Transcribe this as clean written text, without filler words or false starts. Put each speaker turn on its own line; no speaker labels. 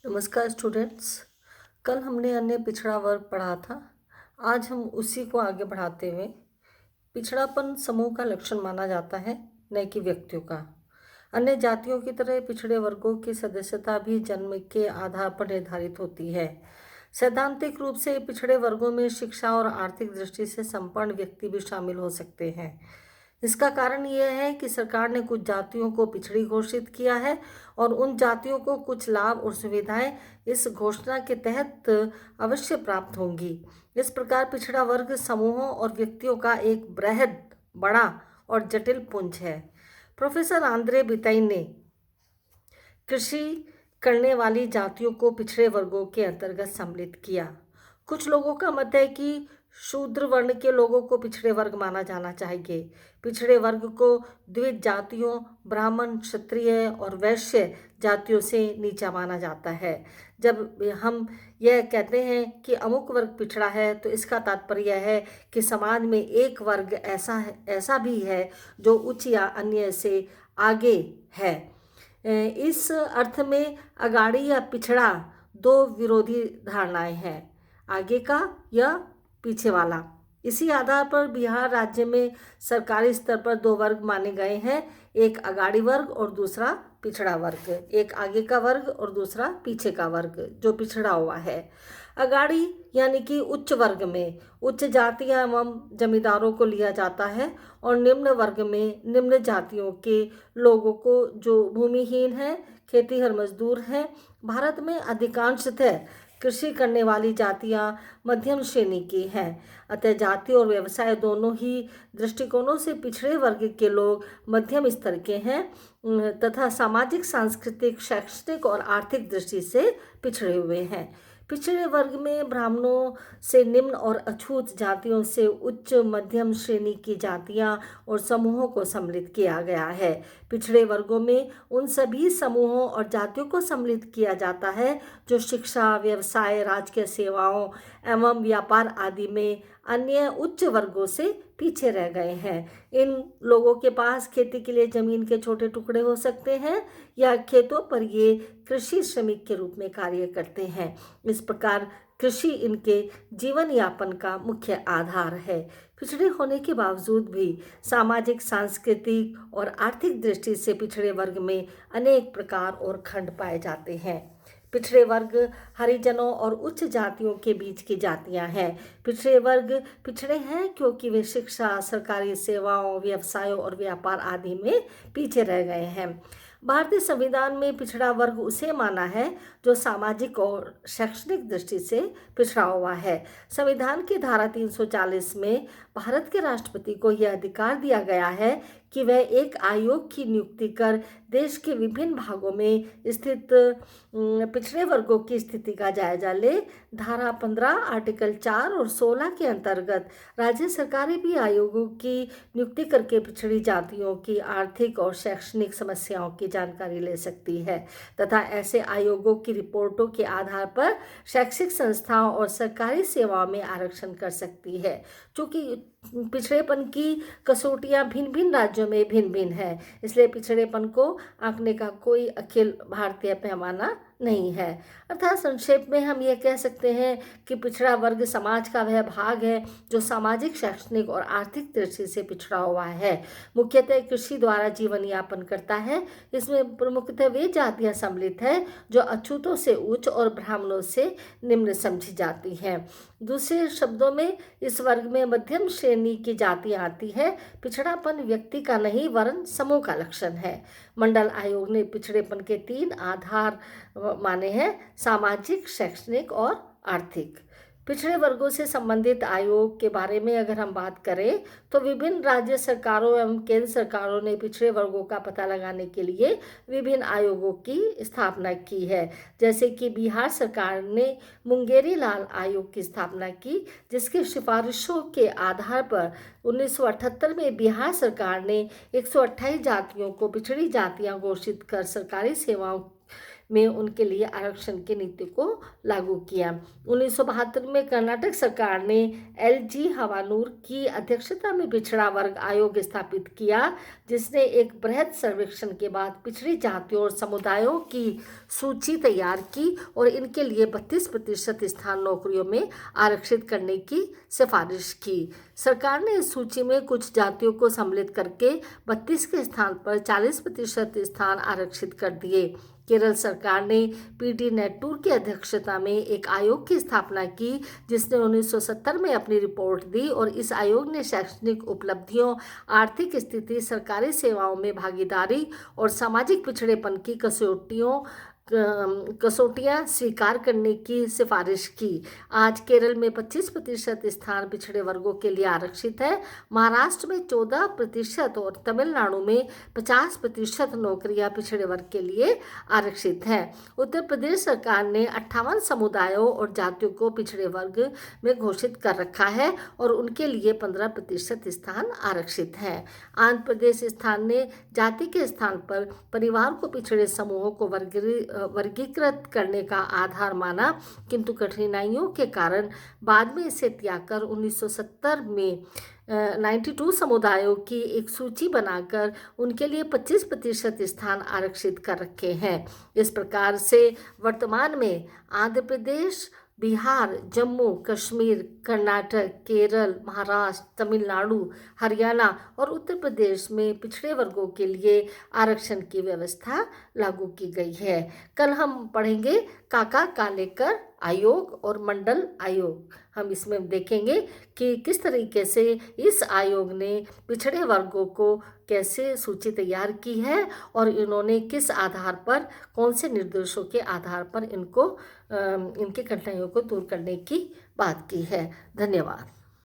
नमस्कार स्टूडेंट्स। कल हमने अन्य पिछड़ा वर्ग पढ़ा था। आज हम उसी को आगे बढ़ाते हुए पिछड़ापन समूह का लक्षण माना जाता है, न कि व्यक्तियों का। अन्य जातियों की तरह पिछड़े वर्गों की सदस्यता भी जन्म के आधार पर निर्धारित होती है। सैद्धांतिक रूप से पिछड़े वर्गों में शिक्षा और आर्थिक दृष्टि से संपन्न व्यक्ति भी शामिल हो सकते हैं। इसका कारण यह है कि सरकार ने कुछ जातियों को पिछड़ी घोषित किया है और उन जातियों को कुछ लाभ और सुविधाएं इस घोषणा के तहत अवश्य प्राप्त होंगी। इस प्रकार पिछड़ा वर्ग समूहों और व्यक्तियों का एक बृहद, बड़ा और जटिल पुंज है। प्रोफेसर आंद्रे बिताइन ने कृषि करने वाली जातियों को पिछड़े वर्गों के अंतर्गत सम्मिलित किया। कुछ लोगों का मत है कि शूद्र वर्ण के लोगों को पिछड़े वर्ग माना जाना चाहिए। पिछड़े वर्ग को द्विज जातियों, ब्राह्मण, क्षत्रिय और वैश्य जातियों से नीचा माना जाता है। जब हम यह कहते हैं कि अमुक वर्ग पिछड़ा है, तो इसका तात्पर्य यह है कि समाज में एक वर्ग ऐसा भी है जो उच्च या अन्य से आगे है। इस अर्थ में अगाड़ी या पिछड़ा दो विरोधी धारणाएं हैं, आगे का या पीछे वाला। इसी आधार पर बिहार राज्य में सरकारी स्तर पर दो वर्ग माने गए हैं, एक अगाड़ी वर्ग और दूसरा पिछड़ा वर्ग। एक आगे का वर्ग और दूसरा पीछे का वर्ग जो पिछड़ा हुआ है। अगाड़ी यानी कि उच्च वर्ग में उच्च जातियां एवं जमींदारों को लिया जाता है और निम्न वर्ग में निम्न जातियों के लोगों को जो भूमिहीन हैं, खेतीहर मजदूर हैं। भारत में अधिकांशतः कृषि करने वाली जातियां मध्यम श्रेणी की हैं। अतः जाति और व्यवसाय दोनों ही दृष्टिकोणों से पिछड़े वर्ग के लोग मध्यम स्तर के हैं तथा सामाजिक, सांस्कृतिक, शैक्षणिक और आर्थिक दृष्टि से पिछड़े हुए हैं। पिछड़े वर्ग में ब्राह्मणों से निम्न और अछूत जातियों से उच्च मध्यम श्रेणी की जातियां और समूहों को सम्मिलित किया गया है। पिछड़े वर्गों में उन सभी समूहों और जातियों को सम्मिलित किया जाता है जो शिक्षा, व्यवसाय, राजकीय सेवाओं एवं व्यापार आदि में अन्य उच्च वर्गों से पीछे रह गए हैं। इन लोगों के पास खेती के लिए जमीन के छोटे टुकड़े हो सकते हैं या खेतों पर ये कृषि श्रमिक के रूप में कार्य करते हैं। इस प्रकार कृषि इनके जीवन यापन का मुख्य आधार है। पिछड़े होने के बावजूद भी सामाजिक, सांस्कृतिक और आर्थिक दृष्टि से पिछड़े वर्ग में अनेक प्रकार और खंड पाए जाते हैं। पिछड़े वर्ग हरिजनों और उच्च जातियों के बीच की जातियां हैं। पिछड़े वर्ग पिछड़े हैं क्योंकि वे शिक्षा, सरकारी सेवाओं, व्यवसायों और व्यापार आदि में पीछे रह गए हैं। भारतीय संविधान में पिछड़ा वर्ग उसे माना है जो सामाजिक और शैक्षणिक दृष्टि से पिछड़ा हुआ है। संविधान की धारा 340 में भारत के राष्ट्रपति को यह अधिकार दिया गया है कि वह एक आयोग की नियुक्ति कर देश के विभिन्न भागों में स्थित पिछड़े वर्गों की स्थिति का जायजा ले। धारा 15, आर्टिकल 4 और 16 के अंतर्गत राज्य सरकारें भी आयोगों की नियुक्ति करके पिछड़ी जातियों की आर्थिक और शैक्षणिक समस्याओं की जानकारी ले सकती है तथा ऐसे आयोगों की रिपोर्टों के आधार पर शैक्षिक संस्थाओं और सरकारी सेवाओं में आरक्षण कर सकती है। चूँकि पिछड़ेपन की कसौटियाँ भिन्न भिन्न राज्यों में भिन्न भिन्न है, इसलिए पिछड़ेपन को आंकने का कोई अखिल भारतीय पैमाना नहीं है। अर्थात संक्षेप में हम ये कह सकते हैं कि पिछड़ा वर्ग समाज का वह भाग है जो सामाजिक, शैक्षणिक और आर्थिक दृष्टि से पिछड़ा हुआ है। मुख्यतः कृषि द्वारा जीवन यापन करता है। इसमें प्रमुखतः वे जातियां सम्मिलित हैं जो अछूतों से उच्च और ब्राह्मणों से निम्न समझी जाती हैं। दूसरे शब्दों में इस वर्ग में मध्यम श्रेणी की जातियां आती है। पिछड़ापन व्यक्ति का नहीं वरन समूह का लक्षण है। मंडल आयोग ने पिछड़ेपन के 3 आधार माने हैं: सामाजिक, शैक्षणिक और आर्थिक। पिछड़े वर्गों से संबंधित आयोग के बारे में अगर हम बात करें तो विभिन्न राज्य सरकारों एवं केंद्र सरकारों ने पिछड़े वर्गों का पता लगाने के लिए विभिन्न आयोगों की स्थापना की है। जैसे कि बिहार सरकार ने मुंगेरी लाल आयोग की स्थापना की, जिसकी सिफारिशों के आधार पर 1978 में बिहार सरकार ने 128 जातियों को पिछड़ी जातियां घोषित कर सरकारी सेवाओं में उनके लिए आरक्षण की नीति को लागू किया। 1972 में कर्नाटक सरकार ने LG हवानूर की अध्यक्षता में पिछड़ा वर्ग आयोग स्थापित किया, जिसने एक बृहद सर्वेक्षण के बाद पिछड़ी जातियों और समुदायों की सूची तैयार की और इनके लिए 32% स्थान नौकरियों में आरक्षित करने की सिफारिश की। सरकार ने इस सूची में कुछ जातियों को सम्मिलित करके 32 के स्थान पर 40% स्थान आरक्षित कर दिए। केरल सरकार ने PD नेटूर की अध्यक्षता में एक आयोग की स्थापना की, जिसने 1970 में अपनी रिपोर्ट दी और इस आयोग ने शैक्षणिक उपलब्धियों, आर्थिक स्थिति, सरकारी सेवाओं में भागीदारी और सामाजिक पिछड़ेपन की कसौटियां स्वीकार करने की सिफारिश की। आज केरल में 25% स्थान पिछड़े वर्गों के लिए आरक्षित है, महाराष्ट्र में 14% और तमिलनाडु में 50% नौकरियां पिछड़े वर्ग के लिए आरक्षित हैं। उत्तर प्रदेश सरकार ने 58 समुदायों और जातियों को पिछड़े वर्ग में घोषित कर रखा है और उनके लिए 15% स्थान आरक्षित हैं। आंध्र प्रदेश स्थान ने जाति के स्थान पर परिवार को पिछड़े समूहों को वर्गीकृत करने का आधार माना, किंतु कठिनाइयों के कारण बाद में इसे त्याग कर 1970 में 92 समुदायों की एक सूची बनाकर उनके लिए 25% स्थान आरक्षित कर रखे हैं। इस प्रकार से वर्तमान में आंध्र प्रदेश, बिहार, जम्मू कश्मीर, कर्नाटक, केरल, महाराष्ट्र, तमिलनाडु, हरियाणा और उत्तर प्रदेश में पिछड़े वर्गों के लिए आरक्षण की व्यवस्था लागू की गई है। कल हम पढ़ेंगे काका कालेकर आयोग और मंडल आयोग। हम इसमें देखेंगे कि किस तरीके से इस आयोग ने पिछड़े वर्गों को कैसे सूची तैयार की है और इन्होंने किस आधार पर, कौन से निर्देशों के आधार पर इनकी कठिनाइयों को दूर करने की बात की है। धन्यवाद।